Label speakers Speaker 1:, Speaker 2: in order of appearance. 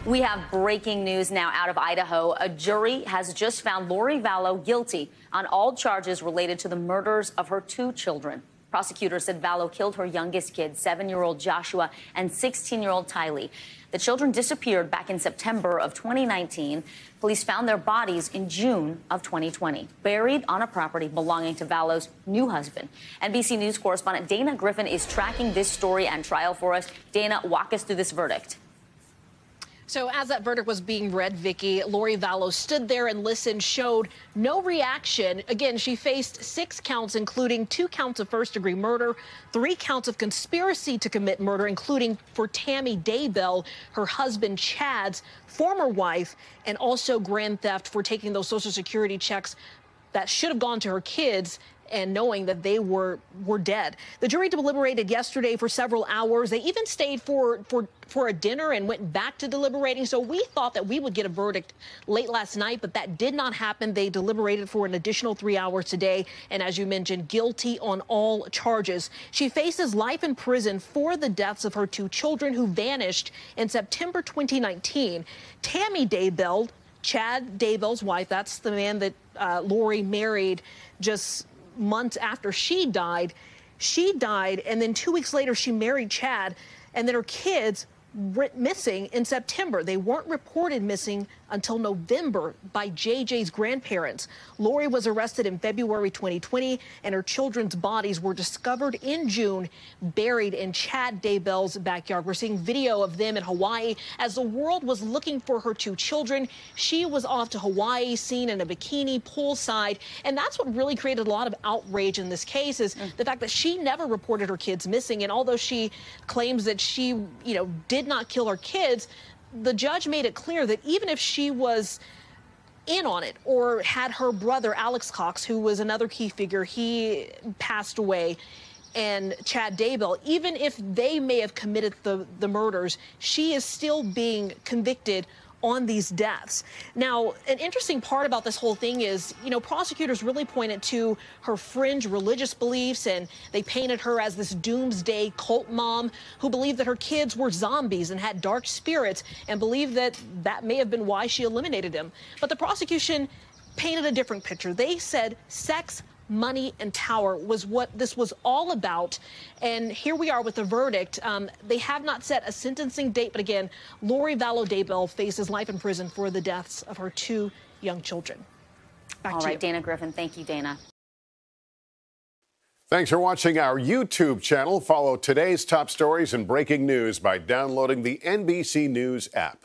Speaker 1: We have breaking news now out of Idaho. A jury has just found Lori Vallow guilty on all charges related to the murders of her two children. Prosecutors said Vallow killed her youngest kid, 7-year-old Joshua and 16-year-old Tylee. The children disappeared back in September of 2019. Police found their bodies in June of 2020, buried on a property belonging to Vallow's new husband. NBC News correspondent Dana Griffin is tracking this story and trial for us. Dana, walk us through this verdict.
Speaker 2: So as that verdict was being read, Vicky, Lori Vallow stood there and listened, showed no reaction. Again, she faced 6 counts, including 2 counts of first-degree murder, 3 counts of conspiracy to commit murder, including for Tammy Daybell, her husband Chad's former wife, and also grand theft for taking those Social Security checks that should have gone to her kids and knowing that they were dead. The jury deliberated yesterday for several hours. They even stayed for a dinner and went back to deliberating. So we thought that we would get a verdict late last night, but that did not happen. They deliberated for an additional 3 hours today. And as you mentioned, guilty on all charges. She faces life in prison for the deaths of her 2 children who vanished in September 2019. Tammy Daybell, Chad Daybell's wife, that's the man that Lori married just months after she died, and then 2 weeks later she married Chad, and then her kids went missing in September. They weren't reported missing until November by JJ's grandparents. Lori was arrested in February 2020, and her children's bodies were discovered in June, buried in Chad Daybell's backyard. We're seeing video of them in Hawaii. As the world was looking for her 2 children, she was off to Hawaii, seen in a bikini poolside, and that's what really created a lot of outrage in this case, is the fact that she never reported her kids missing. And although she claims that she, did not kill her kids, the judge made it clear that even if she was in on it or had her brother, Alex Cox, who was another key figure, he passed away, and Chad Daybell, even if they may have committed the murders, she is still being convicted on these deaths. Now, an interesting part about this whole thing is, prosecutors really pointed to her fringe religious beliefs, and they painted her as this doomsday cult mom who believed that her kids were zombies and had dark spirits, and believed that that may have been why she eliminated them. But the prosecution painted a different picture. They said sex, money, and power was what this was all about. And here we are with the verdict. They have not set a sentencing date, but again, Lori Vallow Daybell faces life in prison for the deaths of her 2 young children. Back to you.
Speaker 1: Dana Griffin. Thank you, Dana.
Speaker 3: Thanks for watching our YouTube channel. Follow today's top stories and breaking news by downloading the NBC News app.